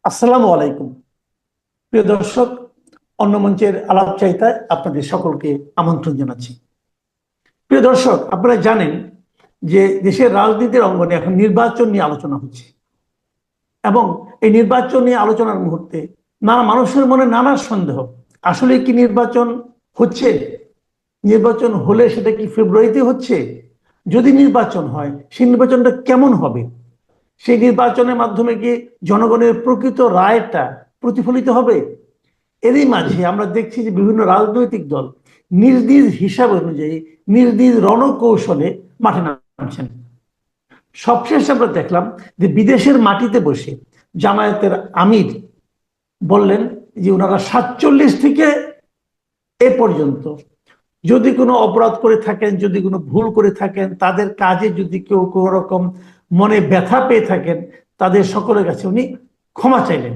আসসালামু আলাইকুম। প্রিয় দর্শক, অন্য মঞ্চের আলাপচারিতায় আপনাদের সকলকে আমন্ত্রণ জানাচ্ছি। প্রিয় দর্শক, আপনারা জানেন যে দেশের রাজনীতির অঙ্গনে এখন নির্বাচন নিয়ে আলোচনা হচ্ছে এবং এই নির্বাচন নিয়ে আলোচনার মুহূর্তে নানা মানুষের মনে নানা সন্দেহ। আসলে কি নির্বাচন হচ্ছে? নির্বাচন হলে সেটা কি ফেব্রুয়ারিতে হচ্ছে? যদি নির্বাচন হয়, সেই নির্বাচনটা কেমন হবে? সেই নির্বাচনের মাধ্যমে কি জনগণের প্রকৃত রায়টা প্রতিফলিত হবে? এরই মাঝে আমরা দেখছি যে বিভিন্ন রাজনৈতিক দল নিজ নিজ হিসাব অনুযায়ী নিজ নিজ রণকৌশলে মাঠে নামছেন। সবশেষ আমরা দেখলাম যে বিদেশের মাটিতে বসে জামায়াতের আমির বললেন যে ওনারা 47 থেকে এ পর্যন্ত যদি কোনো অপরাধ করে থাকেন, যদি কোনো ভুল করে থাকেন, তাদের কাজে যদি কেউ কোনো রকম মনে ব্যথা পেয়ে থাকেন, তাদের সকলের কাছে উনি ক্ষমা চাইলেন।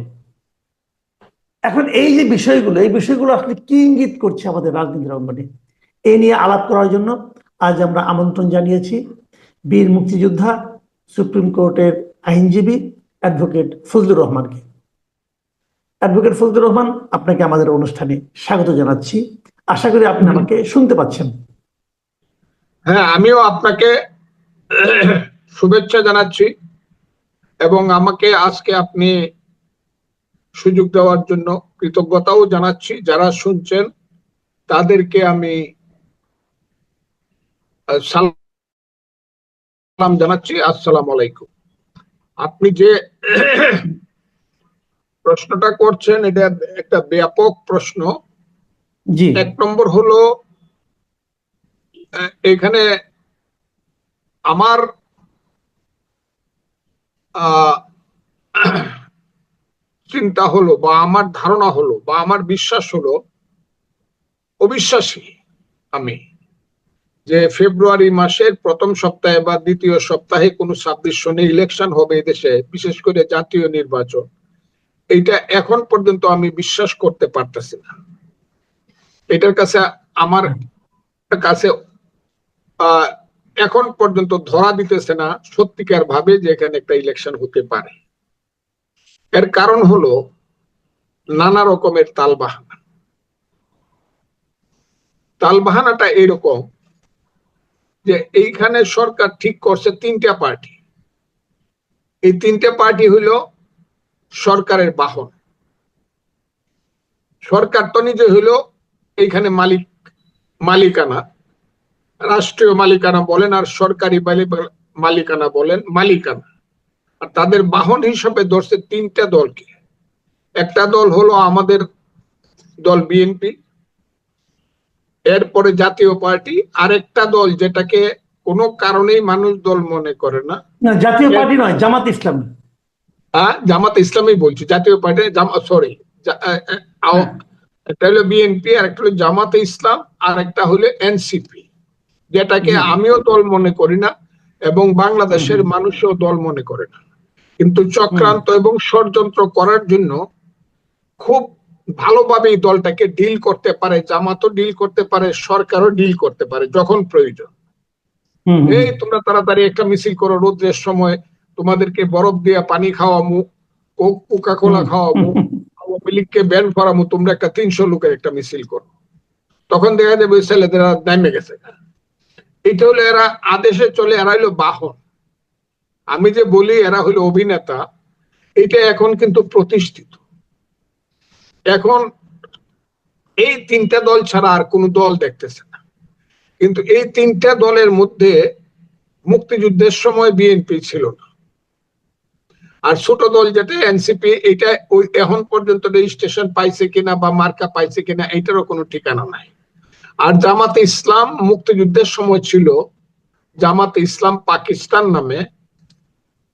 এখন এই যে বিষয়গুলো, এই বিষয়গুলো আসলে কি ইঙ্গিত করছে আমাদের রাজনীতির অঙ্গনে, এই নিয়ে আলাপ করার জন্য আজ আমরা আমন্ত্রণ জানিয়েছি বীর মুক্তিযোদ্ধা, সুপ্রিম কোর্টের আইনজীবী অ্যাডভোকেট ফজলুর রহমানকে। অ্যাডভোকেট ফজলুর রহমান, আপনাকে আমাদের অনুষ্ঠানে স্বাগত জানাচ্ছি। আশা করি আপনি আমাকে শুনতে পাচ্ছেন। হ্যাঁ, আমিও আপনাকে শুভেচ্ছা জানাচ্ছি এবং আমাকে আজকে আপনি সুযোগ দেওয়ার জন্য কৃতজ্ঞতাও জানাচ্ছি। যারা শুনছেন তাদেরকে আমি সালাম জানাচ্ছি। আসসালামু আলাইকুম। আপনি যে প্রশ্নটা করছেন এটা একটা ব্যাপক প্রশ্ন। জি, এক নম্বর হলো, এখানে আমার চিন্তা হলো বা আমার ধারণা হলো বা আমার বিশ্বাস হলো, অবিশ্বাসী আমি, যে ফেব্রুয়ারি মাসের প্রথম সপ্তাহে বা দ্বিতীয় সপ্তাহে কোনো 26 সনে ইলেকশন হবে দেশে, বিশেষ করে জাতীয় নির্বাচন। এইটা এখন পর্যন্ত আমি বিশ্বাস করতে পারতেছি না। এটার কাছে আমার কাছে এখন পর্যন্ত ধরা দিতেছে না সত্যিকার ভাবে যে এখানে একটা ইলেকশন হতে পারে। এর কারণ হলো নানা রকমের তালবাহানা। তালবাহানাটা এরকম যে এইখানে সরকার ঠিক করছে তিনটা পার্টি। এই তিনটা পার্টি হইল সরকারের বাহন। সরকার তো নিজে হইল এইখানে মালিকানা, রাষ্ট্রীয় মালিকানা বলেন আর সরকারি মালিকানা বলেন, মালিকানা। আর তাদের বাহন হিসেবে ধরছে তিনটা দলকে। একটা দল হলো আমাদের দল বিএনপি, এরপরে জাতীয় পার্টি, আরেকটা দল যেটাকে কোনো কারণেই মানুষ দল মনে করে না। না, জাতীয় পার্টি নয়, জামাত ইসলাম। জামাত ইসলামী বলছি, জাতীয় পার্টি সরি, একটা হলো বিএনপি, আর একটা হলো জামাতে ইসলাম, আর একটা হলো এনসিপি, যেটাকে আমিও দল মনে করি না এবং বাংলাদেশের মানুষও দল মনে করে না। কিন্তু চক্রান্ত এবং ষড়যন্ত্র করার জন্য খুব ভালোভাবে এই দলটাকে ডিল করতে পারে। জামাতও ডিল করতে পারে, সরকারও ডিল করতে পারে যখন প্রয়োজন। এই তোমরা তাড়াতাড়ি একটা মিছিল করো, রোদ্রের সময় তোমাদেরকে বরফ দিয়ে পানি খাওয়ামু, কোকা কোলা খাওয়ামু, আওয়ামী লীগকে ব্যান করামু, তোমরা একটা 300 লোকের একটা মিছিল করো। তখন দেখা যাবে ছেলেদেরা নেমে গেছে। এটা হলো এরা আদেশে চলে, এরা হলো বাহন। আমি যে বলি এরা হলো অভিনেতা, এটা এখন কিন্তু প্রতিষ্ঠিত। এখন এই তিনটা দল ছাড়া আর কোন দল দেখতেছে না। কিন্তু এই তিনটা দলের মধ্যে মুক্তিযুদ্ধের সময় বিএনপি ছিল না, আর ছোট দল যেটা এনসিপি, এটা ওই এখন পর্যন্ত রেজিস্ট্রেশন পাইছে কিনা বা মার্কা পাইছে কিনা এটারও কোনো ঠিকানা নাই। আর জামাতে ইসলাম মুক্তিযুদ্ধের সময় ছিল জামাতে ইসলাম পাকিস্তান নামে।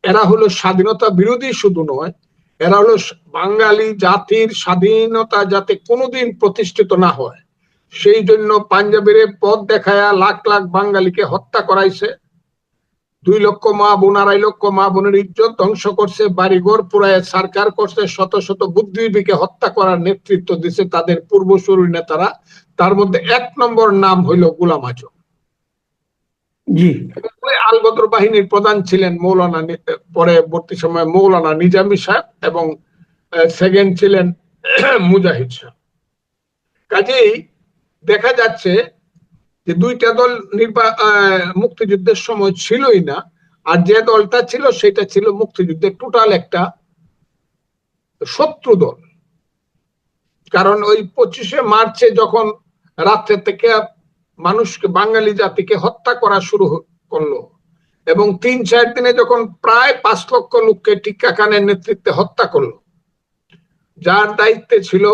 এরা হলো স্বাধীনতা বিরোধী শুধু নয়, এরা হলো বাঙালি জাতির স্বাধীনতা যাতে কোনোদিন প্রতিষ্ঠিত না হয় সেই জন্য পাঞ্জাবের পথ দেখায়া লাখ লাখ বাঙালিকে হত্যা করাইছে। 2 লক্ষ মা বোন, 2.5 লক্ষ মা বোনের ইজ্জত ধ্বংস করছে, বাড়িঘর পুরায় সরকার করছে, শত শত বুদ্ধিজীবীকে হত্যা করার নেতৃত্ব দিচ্ছে তাদের পূর্বসূরি নেতারা। তার মধ্যে 1 নম্বর নাম হইল গোলাম আজম। আলবদর বাহিনীর প্রধান ছিলেন মৌলানা, পরবর্তী সময় মৌলানা নিজামী সাহেব, এবং সেকেন্ড ছিলেন মুজাহিদ শাহ। কাজেই দেখা যাচ্ছে যে দুইটা দল মুক্তিযুদ্ধের সময় ছিলই না, আর যে দলটা ছিল সেটা ছিল মুক্তিযুদ্ধের টোটাল একটা শত্রু দল। কারণ ওই 25শে মার্চে যখন রাত্রে থেকে মানুষকে, বাঙালি জাতিকে হত্যা করা শুরু করলো, এবং 3-4 দিনে যখন প্রায় 5 লক্ষ লোককে টিক্কা খানের নেতৃত্বে হত্যা করলো, যার দায়িত্বে ছিল,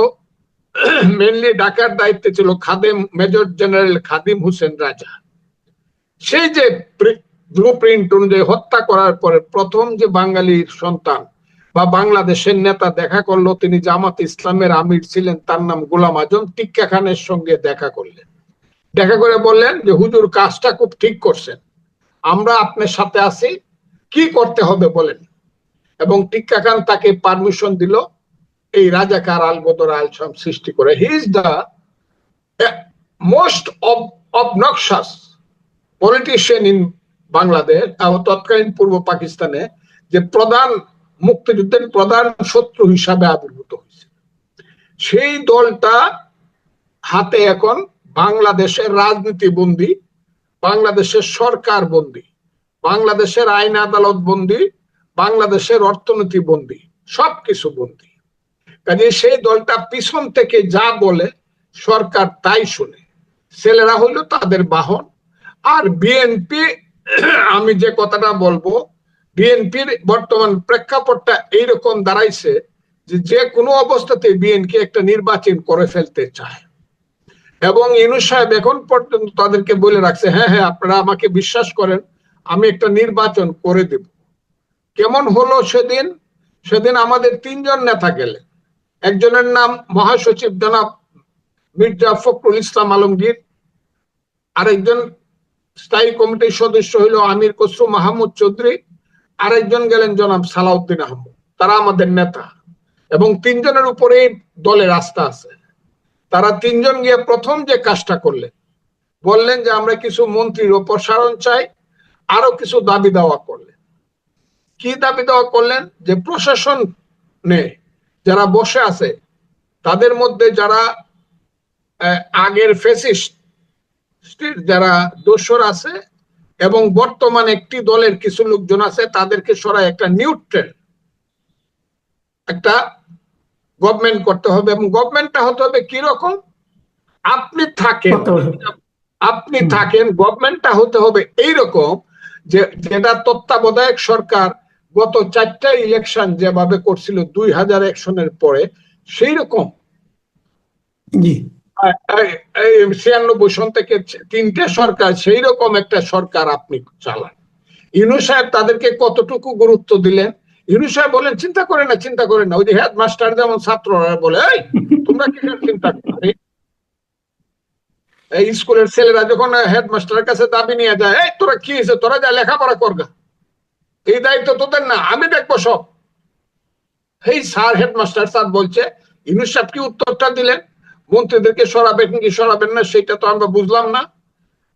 মেনলি ঢাকার দায়িত্বে ছিল খাদেম, মেজর জেনারেল খাদিম হোসেন রাজা। সেই যে ব্লু প্রিন্ট অনুযায়ী হত্যা করার পরে প্রথম যে বাঙালির সন্তান বা বাংলাদেশের নেতা দেখা করলো, তিনি জামাত ইসলামের আমির ছিলেন, তার নাম গোলাম আজম। টিক্কা খানের সঙ্গে দেখা করলেন, দেখা করে বললেন যে হুজুর কাজটা খুব ঠিক করছেন, আমরা আপনার সাথে আছি, কি করতে হবে বলেন। এবং টিক্কা খান তাকে পারমিশন দিল এই রাজাকার আল বদর আল শাম সৃষ্টি করে। He is the most obnoxious politician in Bangladesh, তৎকালীন পূর্ব পাকিস্তানে, যে প্রধান মুক্তিযুদ্ধের প্রধান শত্রু হিসাবে আবির্ভূত হয়েছে। সেই দলটা হাতে এখন বাংলাদেশের রাজনীতি বন্দী, বাংলাদেশের সরকার বন্দী, বাংলাদেশের আইন আদালত বন্দী, বাংলাদেশের অর্থনীতি বন্দী, সবকিছু বন্দী। কাজে সেই দলটা পিছন থেকে যা বলে সরকার তাই শুনে, ছেলেরা হইল তাদের বাহন। আর বিএনপি, আমি যে কথাটা বলবো, বিএনপির বর্তমান প্রেক্ষাপটটা এইরকম দাঁড়াইছে যে কোনো অবস্থাতে বিএনপি একটা নির্বাচন করে ফেলতে চায়। এবং ইউনূস সাহেব এখন পর্যন্ত তাদেরকে বলে রাখছে, হ্যাঁ হ্যাঁ আপনারা আমাকে বিশ্বাস করেন, আমি একটা নির্বাচন করে দেব। কেমন হলো সেদিন? সেদিন আমাদের 3 জন নেতা গেলেন। একজনের নাম মহাসচিব জনাব মির্জা ফখরুল ইসলাম আলমগীর, আরেকজন স্থায়ী কমিটির সদস্য হইল আমির খসরু মাহমুদ চৌধুরী, আরেকজন গেলেন জনাব সালাউদ্দিন আহমদ। তারা আমাদের নেতা, এবং 3 জনের উপরেই দলের আস্থা আছে। তারা 3 জন গিয়ে প্রথম যে কাজটা করলেন, বললেন যে আমরা কিছু মন্ত্রীর অপসারণ চাই, আরো কিছু দাবি দাওয়া করলেন। কি দাবি দাওয়া করলেন? যে প্রশাসনে যারা বসে আছে তাদের মধ্যে যারা আগের ফ্যাসিস্ট যারা দোসর আছে এবং বর্তমানে একটি দলের কিছু লোকজন আছে, তাদেরকে সরাই একটা নিউট্রাল একটা গভর্নমেন্ট করতে হবে। এবং গভর্নমেন্টটা হতে হবে কি রকম? আপনি থাকেন, গভর্নমেন্টটা হতে হবে এইরকম যে যেটা তত্ত্বাবধায়ক সরকার গত 4টা ইলেকশন যেভাবে করছিল 2001 সনের পরে, সেই রকম 96 সন থেকে 3টে সরকার, সেই রকম একটা সরকার আপনি চালান। ইউনূস সাহেব তাদেরকে কতটুকু গুরুত্ব দিলেন? ইউনূস সাহেব বলেন চিন্তা করে না, চিন্তা করে না। ওই যে হেডমাস্টার যেমন ছাত্ররা বলে, এই তোমরা কি চিন্তা করো? এই স্কুলের ছেলেরা যখন হেডমাস্টারের কাছে দাবি নিয়ে যায়, এই তোরা কি হয়েছে, তোরা যা লেখাপড়া করগা, এই দায়িত্ব তোদের না, আমি দেখবো সব। এই স্যার, হেডমাস্টার স্যার বলছে। ইউনূস সাহেব কি উত্তরটা দিলেন? মন্ত্রীদেরকে সরাবেন কি সরাবেন না সেটা তো আমরা বুঝলাম না,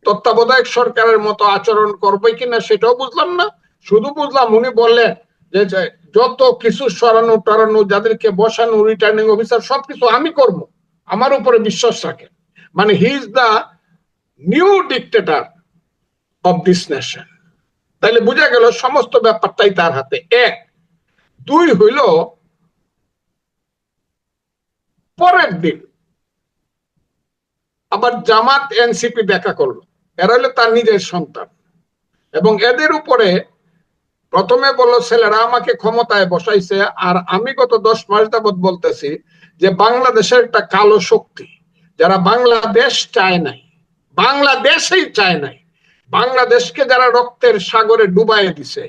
তত্ত্বাবধায়ক সরকারের মতো আচরণ করবে কিনা সেটাও বুঝলাম না। শুধু বুঝলাম উনি বললেন যে যত কিছু সরানো টরানো, যাদেরকে বসানো, রিটার্নিং অফিসার, সবকিছু আমি করব, আমার উপরে বিশ্বাস রাখেন। মানে হি is the new dictator of this nation. তাইলে বোঝা গেল সমস্ত ব্যাপারটাই তার হাতে। 1, 2 হইল পরের দিন আবার জামাত এনসিপি দেখা করলো। এরা হলো তার নিজের সন্তান, এবং এদের উপরে প্রথমে বললো ছেলেরা আমাকে ক্ষমতায় বসাইছে, আর আমি গত 10 মাস যাবৎ বলতেছি যে বাংলাদেশের একটা কালো শক্তি, যারা বাংলাদেশ চায় নাই, বাংলাদেশেই চায় নাই, বাংলাদেশকে যারা রক্তের সাগরে ডুবাইয়ে দিছে,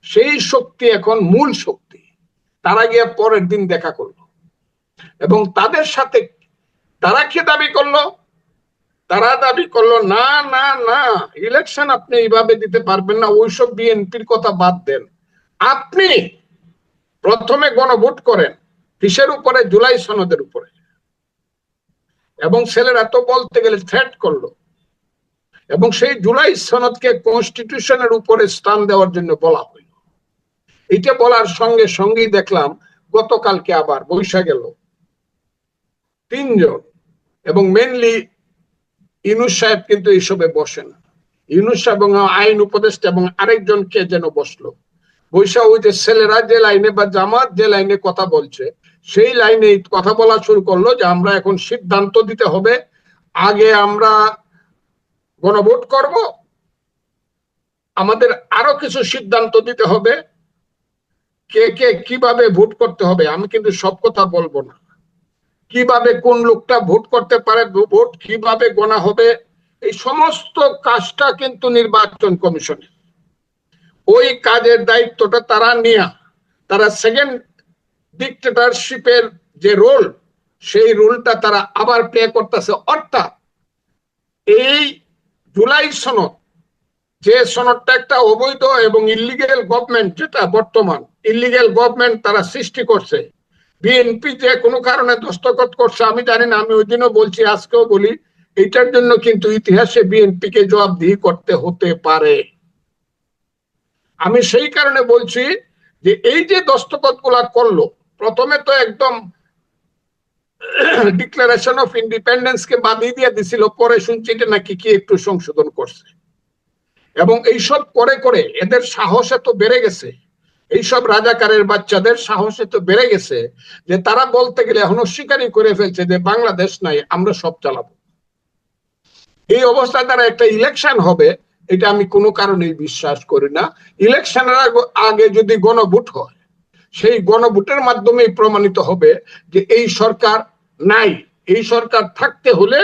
সেই শক্তি এখন মূল শক্তি। তারা গিয়ে পরের দিন দেখা করলো, এবং তাদের সাথে তারা কি দাবি করলো? তারা দাবি করলো না না না, ইলেকশন আপনি এইভাবে দিতে পারবেন না, ওইসব বিএনপির কথা বাদ দেন, আপনি প্রথমে গণভোট করেন। কিসের উপরে? জুলাই সনদের উপরে। এবং ছেলেরা তো বলতে গেলে থ্রেট করলো, এবং সেই জুলাই সনদকে কনস্টিটিউশনের উপরে স্থান দেওয়ার জন্য বলা হইল। এটা বলার সঙ্গে সঙ্গেই দেখলাম গতকালকে আবার বৈশা গেল 3 জন, এবং মেনলি ইউনূস সাহেব কিন্তু এইসবে বসে না। ইউনূস সাহেব এবং আইন উপদেষ্টা এবং আরেকজন কে যেন বসলো, বৈশা ওই যে ছেলেরা যে লাইনে বা জামাত যে লাইনে কথা বলছে সেই লাইনে কথা বলা শুরু করলো যে আমরা এখন সিদ্ধান্ত দিতে হবে, আগে আমরা গণভোট করব, আমাদের আরো কিছু সিদ্ধান্ত দিতে হবে, কে কে কিভাবে ভোট করতে হবে। আমি কিন্তু সব কথা বলবো না, কিভাবে কোন লোকটা ভোট করতে পারে, ভোট কিভাবে গোনা হবে, এই সমস্ত কাজটা কিন্তু নির্বাচন কমিশনের। ওই কাজের দায়িত্বটা তারা নিয়ে তারা সেকেন্ড ডিক্টেটরশিপের যে রোল, সেই রোলটা তারা আবার প্লে করতেছে। অর্থাৎ এই জুলাই সনদ, যে সনদটা একটা অবৈধ এবং ইলিগেল গভর্নমেন্ট, যেটা বর্তমান ইলিগেল গভর্নমেন্ট তারা সৃষ্টি করছে, বিএনপি যে কোনো কারণে দস্তখত করছে আমি জানি না, আমি ওই দিনও বলছি আজকেও বলি, এটার জন্য কিন্তু ইতিহাসে বিএনপি কে জবাবদিহি করতে হতে পারে। আমি সেই কারণে বলছি যে এই যে দস্তখত গুলা করলো, প্রথমে তো একদম ডিক্লারেশন অফ ইন্ডিপেন্ডেন্স কে বাদিয়ে দিয়ে দিছিল, পরে শুনছি যে নাকি কি একটু সংশোধন করছে, এবং এইসব করে করে এদের সাহস এত বেড়ে গেছে, এইসব রাজাকারের বাচ্চাদের সাহস এত বেড়ে গেছে যে তারা বলতে গেলে এখন অস্বীকারই করে ফেলছে যে বাংলাদেশ নাই, আমরা সব চালাবো। এই অবস্থায় তারা একটা ইলেকশন হবে, এটা আমি কোনো কারণেই বিশ্বাস করি না। ইলেকশনের আগে যদি গণভোট হয়, সেই গণভোটের মাধ্যমেই প্রমাণিত হবে যে এই সরকার নাই, এই সরকার থাকতে হলে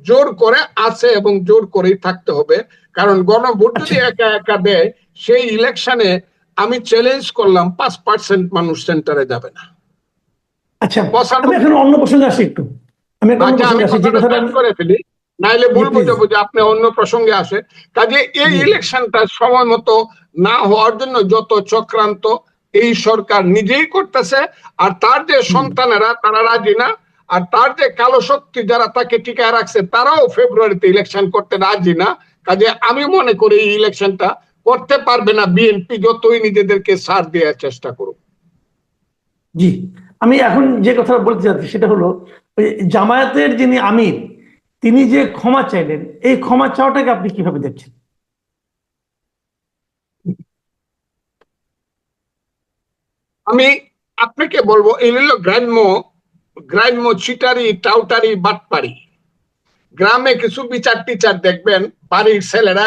জোর করে আছে এবং জোর করেই থাকতে হবে। কারণ গণভোট যদি একা একা দেয়, সেই ইলেকশনে আমি চ্যালেঞ্জ করলাম 5% মানুষ সেন্টারে যাবে না। আচ্ছা, আমি এখন অন্য প্রসঙ্গে আসি একটু। আমি একটা অন্য প্রসঙ্গে আসি, যে কথাটা করে ফেলি, নাইলে বলবো যে আপনি অন্য প্রসঙ্গে আসে। কাজে এই ইলেকশনটা সময় মতো না হওয়ার জন্য যত চক্রান্ত এই সরকার নিজেই করতেছে, আর তার যে সন্তানেরা তারা রাজি না, আর তার যে কালো শক্তি যারা তাকে টিকায় রাখছে তারাও ফেব্রুয়ারিতে ইলেকশন করতে রাজি না। কাজে আমি মনে করি এই ইলেকশনটা করতে পারবে না বিএনপি, যতই নিজেদেরকে ছাড় দেওয়ার চেষ্টা করুক। জি, আমি এখন যে কথাটা বলতে চাচ্ছি সেটা হলো, ওই জামায়াতের যিনি আমির, তিনি যে ক্ষমা চাইলেন, এই ক্ষমা চাওয়াটাকে আপনি কিভাবে দেখছেন? আমি আপনাকে বলবো, এই হলো গ্রাম্য চিটারি টাউটারি বাটপারি। গ্রামে কিছু বিচার টিচার দেখবেন, বাড়ির ছেলেরা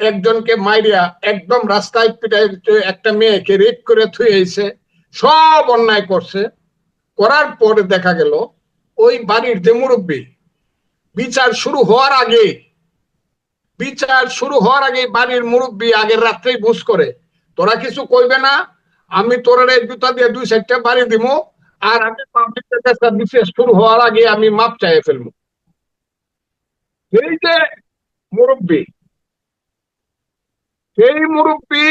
একজনকে মাইরিয়া একদম রাস্তায় পিটাই একটা মেয়েকে রেপ করে থুয়েছে, সব অন্যায় করছে। করার পরে দেখা গেল ওই বাড়ির যে মুরব্বী, বিচার শুরু হওয়ার আগে বাড়ির মুরব্বী আগের রাত্রেই বুঝ করে, তোরা কিছু কইবে না, আমি তোরা জুতা দিয়ে 2-4টা বাড়ি দিব, আর আমি পাবলিক বিশেষ শুরু হওয়ার আগে আমি মাপ চাইয়ে ফেলবো। সেই যে মুরব্বী, সেই মুরব্বী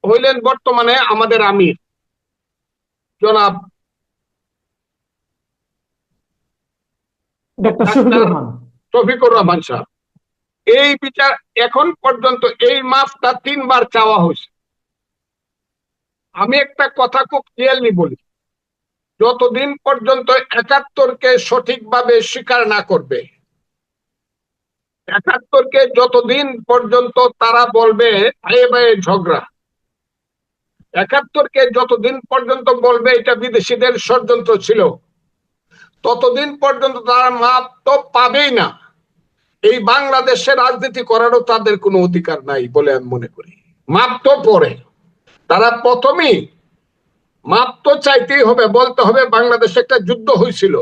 হইলেন বর্তমানে আমাদের আমির জনাব ডক্টর শফিকুর রহমান সাহেব। এই বিচার এখন পর্যন্ত এই মাপটা 3 বার চাওয়া হয়েছে। আমি একটা কথা খুব ক্লিয়ারলি বলি, যতদিন পর্যন্ত 71-কে সঠিকভাবে স্বীকার না করবে, 71-কে যতদিন পর্যন্ত তারা বলবে ভাইয়ে ভাইয়ে ঝগড়া, 71-কে যতদিন পর্যন্ত বলবে এটা বিদেশিদের ষড়যন্ত্র ছিল, ততদিন পর্যন্ত তারা মাপ তো পাবেই না। এই বাংলাদেশে রাজনীতি করারও তাদের কোনো অধিকার নাই বলে আমি মনে করি। মাপ তো পরে, তারা প্রথমেই মাপ তো চাইতেই হবে, বলতে হবে বাংলাদেশে একটা যুদ্ধ হয়েছিল,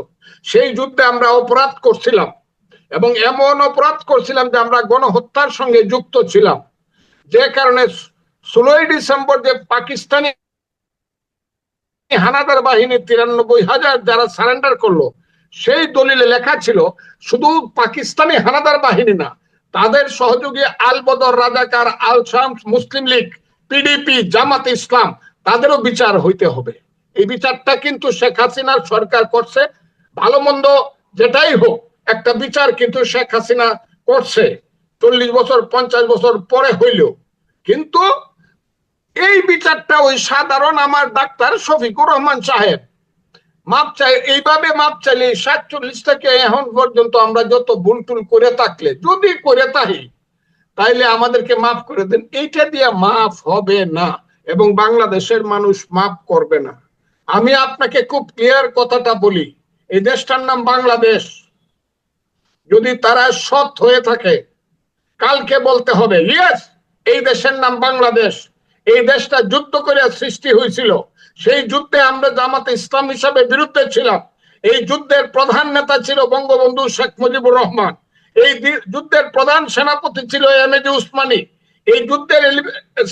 সেই যুদ্ধে আমরা অপরাধ করছিলাম, এবং এমন অপরাধ করছিলাম যে আমরা গণহত্যার সঙ্গে যুক্ত ছিলাম, যে কারণে 16ই ডিসেম্বর যে পাকিস্তানি হানাদার বাহিনী 93,000 যারা সারেন্ডার করলো, সেই দলিলে লেখা ছিল শুধু পাকিস্তানি হানাদার বাহিনী না, তাদের সহযোগী আল বদর, রাজাকার, আল শামস, মুসলিম লীগ, পিডিপি, জামাত ইসলাম, তাদেরও বিচার হইতে হবে। এই বিচারটা কিন্তু শেখ হাসিনার সরকার করছে, ভালো মন্দ যেটাই হোক একটা বিচার কিন্তু শেখ হাসিনা করছে 40 বছর 50 বছর পরে হইলেও। কিন্তু এই বিচারটা ওই সাধারণ আমার ডাক্তার শফিকুর রহমান সাহেব মাপ চাই, এইভাবে মাপ চাইলে 47 থেকে এখন পর্যন্ত আমরা যত ভুলটুল করে থাকলে, যদি করে থাকি, তাইলে আমাদেরকে মাফ করে দেন। এইটা দিয়ে মাফ হবে না এবং বাংলাদেশের মানুষ মাফ করবে না। আমি আপনাকে খুব ক্লিয়ার কথাটা বলি, এই দেশটার নাম বাংলাদেশ। যদি তারা সৎ হয়ে থাকে, কালকে বলতে হবে ইয়েস, এই দেশের নাম বাংলাদেশ। এই দেশটা যুদ্ধ করে সৃষ্টি হয়েছিল, সেই যুদ্ধে আমরা জামাতে ইসলাম হিসাবে বিরুদ্ধে ছিলাম। এই যুদ্ধের প্রধান নেতা ছিল বঙ্গবন্ধু শেখ মুজিবুর রহমান। এই যুদ্ধের প্রধান সেনাপতি ছিল এমএজি উসমানী। এই যুদ্ধের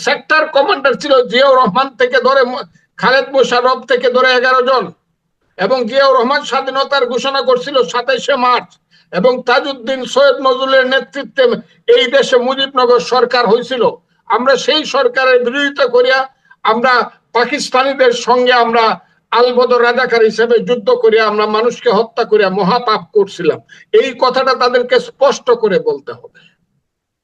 সেক্টর কমান্ডার ছিল জিয়াউর রহমান থেকে ধরে খালেদ মোশাররফ থেকে ধরে 11 জন। এবং জিয়াউর রহমান স্বাধীনতার ঘোষণা করছিল 27শে মার্চ, এবং তাজউদ্দিন সৈয়দ নজরুলের নেতৃত্বে এই দেশে মুজিবনগর সরকার হয়েছিল। আমরা সেই সরকারের বিরোধিতা করিয়া আমরা পাকিস্তানিদের সঙ্গে আমরা আলবদর রাজাকার হিসেবে যুদ্ধ করিয়া আমরা মানুষকে হত্যা করিয়া মহাপাপ করছিলাম। এই কথাটা তাদেরকে স্পষ্ট করে বলতে হবে।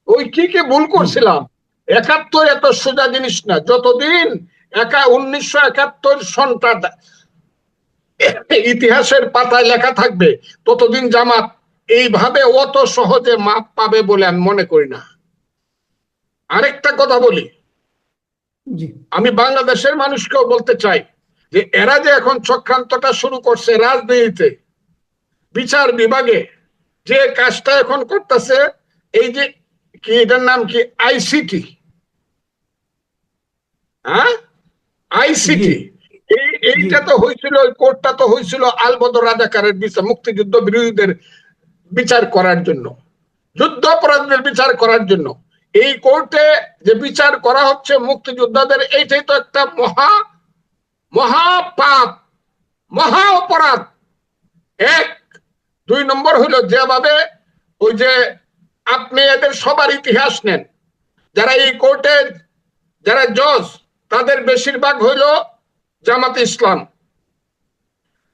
ওই কি কি ভুল করছিলাম, 71 এত সোজা জিনিস না। যতদিন 1971 সনটা ইতিহাসের পাতায় লেখা থাকবে, ততদিন জামাত এইভাবে অত সহজে মাপ পাবে বলে আমি মনে করি না। আরেকটা কথা বলি, আমি বাংলাদেশের মানুষকেও বলতে চাই যে এরা যে এখন চক্রান্তটা শুরু করছে রাজনীতিতে, বিচার বিভাগে যে কাজটা এখন করতেছে, এই যে কি এটার নাম কি, আইসিটি, হ্যাঁ আইসিটি, এইটা তো হয়েছিল, ওই কোর্টটা তো হয়েছিল আলবদর রাজাকারের বিচার, মুক্তিযুদ্ধ বিরোধীদের বিচার করার জন্য, যুদ্ধ অপরাধীদের বিচার করার জন্য। এই কোর্টে যে বিচার করা হচ্ছে মুক্তিযোদ্ধাদের, এইটাই তো একটা মহা পাপ, মহা অপরাধ। 1 2 নম্বর হইলো যেভাবে ওই যে আপনি এদের সবার ইতিহাস নেন, যারা এই কোর্টের যারা জজ, তাদের বেশিরভাগ হইল জামাতে ইসলাম।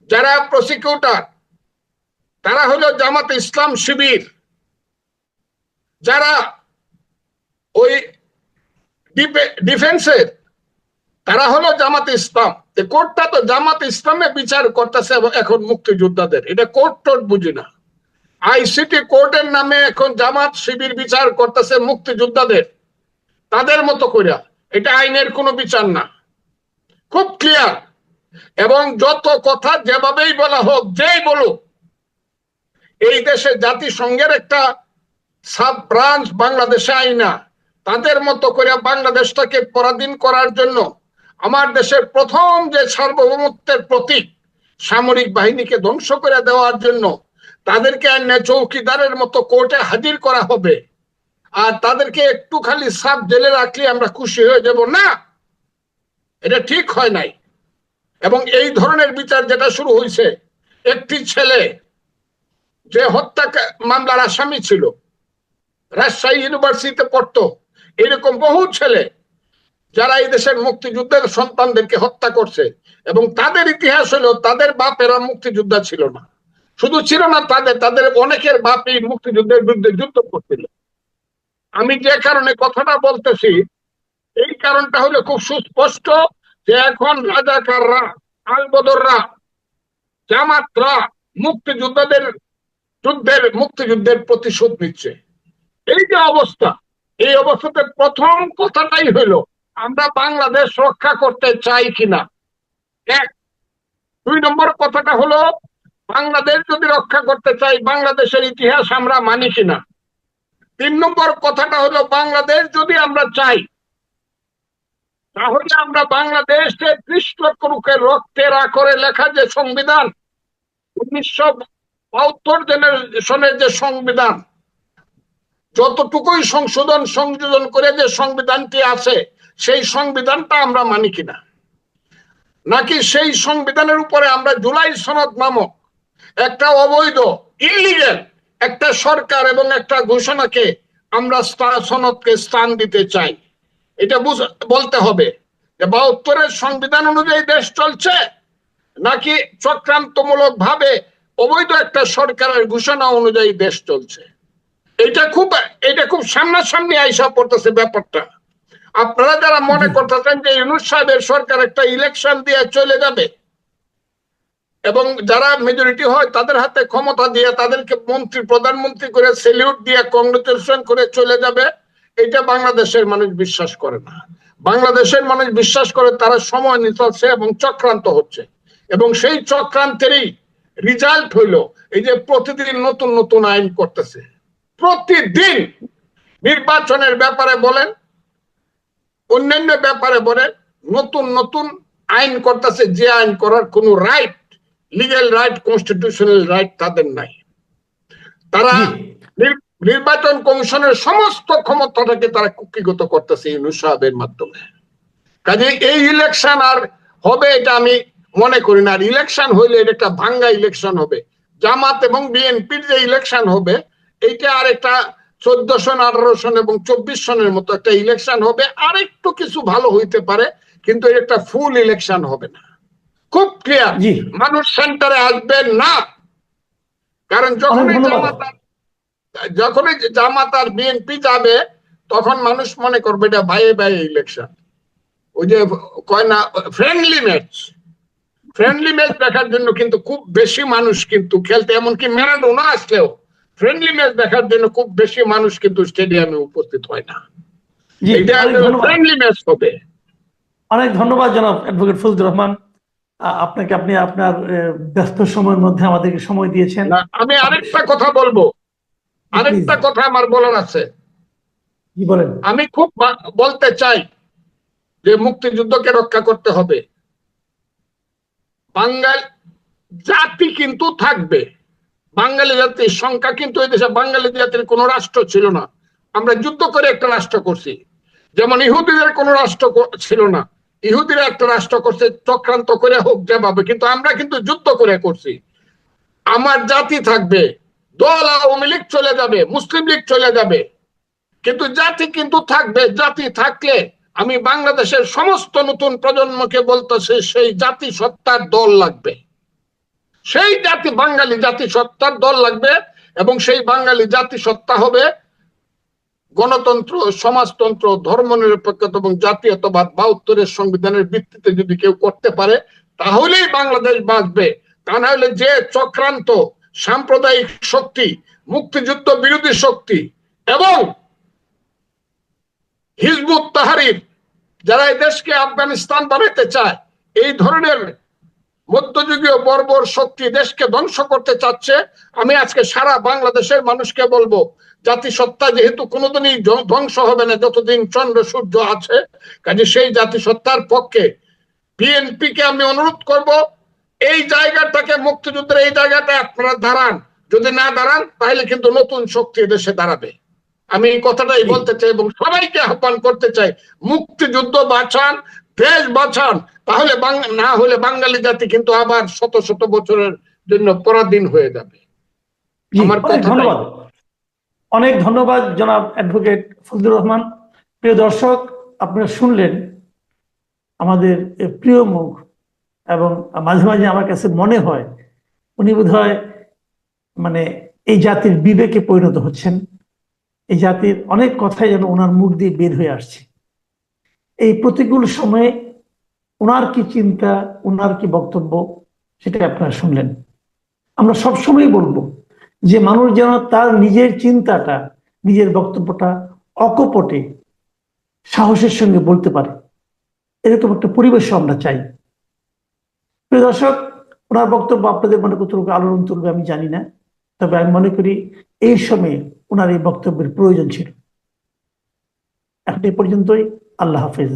যারা প্রসিকিউটর, তারা হলো জামাতে ইসলাম শিবির। যারা ওই ডিফেন্সের, তারা হলো জামাতে ইসলাম। কোর্টটা তো জামাতে ইসলামে বিচার করতেছে এখন মুক্তিযোদ্ধাদের, এটা কোর্ট টোট বুঝি না। আইসিটি কোর্টের নামে এখন জামাত শিবির বিচার করতেছে মুক্তিযোদ্ধাদের, তাদের মতো করিয়া। এটা আইনের কোনো বিচার না, খুব ক্লিয়ার। এবং যত কথা যেভাবেই বলা হোক, যেই বলুক, এই দেশে জাতিসংঘের একটা সাব ব্রাঞ্চ বাংলাদেশে আইনা, তাদের মতো করে বাংলাদেশটাকে পরাধীন করার জন্য, আমার দেশের প্রথম যে সার্বভৌমত্বের প্রতীক সামরিক বাহিনীকে ধ্বংস করে দেওয়ার জন্য তাদেরকে চৌকিদারের মতো কোর্টে হাজির করা হবে, আর তাদেরকে একটু খালি সাব জেলে রাখলে আমরা খুশি হয়ে যাব না, এটা ঠিক হয় নাই। এবং এই ধরনের বিচার যেটা শুরু হয়েছে, একটি ছেলে যে হত্যা মামলার আসামি ছিল, রাজশাহী ইউনিভার্সিটিতে পড়তো, এরকম বহু ছেলে যারা এই দেশের মুক্তিযুদ্ধের সন্তানদেরকে হত্যা করছে, এবং তাদের ইতিহাস হলো তাদের বাপেরা মুক্তিযোদ্ধা ছিল না। শুধু ছিল না তাদের অনেকের বাপ এই মুক্তিযুদ্ধের বিরুদ্ধে যুদ্ধ করছিল। আমি যে কারণে কথাটা বলতেছি, এই কারণটা হলো খুব সুস্পষ্ট যে এখন রাজাকাররা, আলবদররা, জামাতরা মুক্তিযুদ্ধের প্রতিশোধ নিচ্ছে। এই যে অবস্থা, এই অবস্থাতে প্রথম কথাটাই হইলো আমরা বাংলাদেশ রক্ষা করতে চাই কিনা। 1 2 নম্বর কথাটা হলো বাংলাদেশ যদি রক্ষা করতে চাই, বাংলাদেশের ইতিহাস আমরা মানি কিনা। 3 নম্বর কথাটা হলো বাংলাদেশ যদি আমরা চাই, তাহলে আমরা বাংলাদেশে 30 লক্ষ লোকের রক্তের আকরে লেখা যে সংবিধান, 1972 জেনারেশনের যে সংবিধান, যতটুকুই সংযোজন করে যে সংবিধানটি আছে, সেই সংবিধানটা আমরা মানি কিনা, নাকি সেই সংবিধানের উপরে আমরা জুলাই সনদ নামক একটা অবৈধ ইলিগ্যাল একটা সরকার এবং একটা ঘোষণাকে আমরা সনদকে স্থান দিতে চাই। এটা বলতে হবে যে 72-এর সংবিধান অনুযায়ী দেশ চলছে, নাকি চক্রান্তমূলক ভাবে অবৈধ একটা সরকারের ঘোষণা অনুযায়ী দেশ চলছে। এটা খুব সামনাসামনি আইসা পড়তেছে ব্যাপারটা। আপনারা যারা মনে করতেছেন যে ইউনূস সাহেবের সরকার একটা ইলেকশন দিয়ে চলে যাবে, এবং যারা মেজরিটি হয় তাদের হাতে ক্ষমতা দিয়ে তাদেরকে মন্ত্রী প্রধানমন্ত্রী করে সেলিউট দিয়ে কংগ্রেচুলেশন করে চলে যাবে, এটা বাংলাদেশের মানুষ বিশ্বাস করে না। বাংলাদেশের মানুষ বিশ্বাস করে তারা সময় নিচ্ছে এবং চক্রান্ত হচ্ছে, এবং সেই চক্রান্তেরই রেজাল্ট হইল এই যে প্রতিদিন নতুন নতুন আইন করতেছে। প্রতিদিন নির্বাচনের ব্যাপারে বলেন, অন্যান্য ব্যাপারে বলেন, নতুন নতুন আইন করতেছে, যে আইন করার কোন right, legal right, constitutional right তাদের নাই। তারা নির্বাচন কমিশনের সমস্ত ক্ষমতাটাকে তারা কুক্ষিগত করতেছে ইউনূস সাহেবের মাধ্যমে। কাজে এই ইলেকশন আর হবে এটা আমি মনে করি না। আর ইলেকশন হইলে এটা একটা ভাঙ্গা ইলেকশন হবে। জামাত এবং বিএনপির যে ইলেকশন হবে এইটা আর একটা 14 সন 18 সন এবং 24 সনের মতো একটা ইলেকশন হবে। আর একটু কিছু ভালো হইতে পারে, কিন্তু এটা ফুল ইলেকশন হবে না। খুব ক্লিয়ার, মানুষ সেন্টারে আসবে না। কারণ যখনই জামাত আর বিএনপি যাবে তখন মানুষ মনে করবে এটা ভাইয়ে ভাইয়ে ইলেকশন। ওই যে কয় না ফ্রেন্ডলি ম্যাচ দেখার জন্য কিন্তু খুব বেশি মানুষ কিন্তু খেলতে, এমনকি ম্যারাডোনা আসলেও ফ্রেন্ডলি ম্যাচ দেখার জন্য খুব বেশি মানুষ কিন্তু স্টেডিয়ামে উপস্থিত হয় না। এটা ফ্রেন্ডলি ম্যাচ হবে। অনেক ধন্যবাদ জনাব অ্যাডভোকেট ফজলুর রহমান, আপনাকে, আপনি আপনার ব্যস্ত সময়ের মধ্যে আমাদেরকে সময় দিয়েছেন। আমি আরেকটা কথা বলবো, আরেকটা কথা আমার বলার আছে। কি বলেন? আমি খুব বলতে চাই যে মুক্তিযুদ্ধকে রক্ষা করতে হবে। বাঙাল জাতি কিন্তু থাকবে, বাঙালি জাতির সংখ্যা কিন্তু এই দেশে বাঙালি জাতির কোন রাষ্ট্র ছিল না। আমরা যুদ্ধ করে একটা রাষ্ট্র করছি, যেমন ইহুদিদের কোন রাষ্ট্র ছিল না, ইহুদিরা একটা রাষ্ট্র করছে চক্রান্ত করে হোক যেভাবে, কিন্তু আমরা কিন্তু যুদ্ধ করে করছি। আমার জাতি থাকবে, দল আওয়ামী লীগ চলে যাবে, মুসলিম লীগ চলে যাবে, কিন্তু জাতি কিন্তু থাকবে। জাতি থাকলে আমি বাংলাদেশের সমস্ত নতুন প্রজন্মকে বলতেছি সেই জাতি সত্তার দল লাগবে, সেই জাতি বাঙালি জাতি সত্তার দল লাগবে। এবং সেই বাঙালি জাতি সত্তা হবে গণতন্ত্র, সমাজতন্ত্র, ধর্মনিরপেক্ষতা এবং জাতীয়তাবাদ 72-এর সংবিধানের ভিত্তিতে যদি কেউ করতে পারে তাহলেই বাংলাদেশ বাঁচবে। তা না হলে যে চক্রান্ত, সাম্প্রদায়িক শক্তি, মুক্তিযুদ্ধ বিরোধী শক্তি এবং হিজবুত তাহরির, যারা এই দেশকে আফগানিস্তান বানাতে চায়, এই ধরনের মধ্যযুগীয় বর্বর শক্তি দেশকে ধ্বংস করতে চাচ্ছে। আমি আজকে সারা বাংলাদেশের মানুষকে বলবো, জাতিসত্তা যেহেতু কোনোদিনই ধ্বংস হবে না যতদিন চন্দ্র সূর্য আছে, কাজে সেই জাতিসত্তার পক্ষে বিএনপি কে আমি অনুরোধ করব, এই জায়গাটাকে, মুক্তিযুদ্ধের এই জায়গাটা আপনারা দাঁড়ান। যদি না দাঁড়ান তাহলে কিন্তু নতুন শক্তি দেশে দাঁড়াবে। আমি এই কথাটাই বলতে চাই এবং সবাইকে আহ্বান করতে চাই, মুক্তিযুদ্ধ বাঁচান, দেশ বাঁচান, তাহলে না হলে বাঙালি জাতি কিন্তু আবার শত শত বছরের জন্য পরাধীন হয়ে যাবে। আমার ধন্যবাদ, অনেক ধন্যবাদ জনাব অ্যাডভোকেট ফজলুর রহমান। প্রিয় দর্শক, আপনারা শুনলেন আমাদের প্রিয় মুখ, এবং মাঝে মাঝে আমার কাছে মনে হয় উনি বোধহয় মানে এই জাতির বিবেকে পরিণত হচ্ছেন। এই জাতির অনেক কথাই যেন ওনার মুখ দিয়ে বের হয়ে আসছে। এই প্রতিকূল সময়ে ওনার কি চিন্তা, ওনার কি বক্তব্য, সেটা আপনারা শুনলেন। আমরা সবসময় বলবো যে মানুষ যেন তার নিজের চিন্তাটা, নিজের বক্তব্যটা অকপটে সাহসের সঙ্গে বলতে পারে, এরকম একটা পরিবেশ আমরা চাই। প্রিয় দর্শক, ওনার বক্তব্য আপনাদের মনে কতটুকু আলোড়ন তুলবে আমি জানি না, তবে আমি মনে করি এই সময়ে ওনার এই বক্তব্যের প্রয়োজন ছিল। এখন এ পর্যন্তই। আল্লাহ হাফেজ।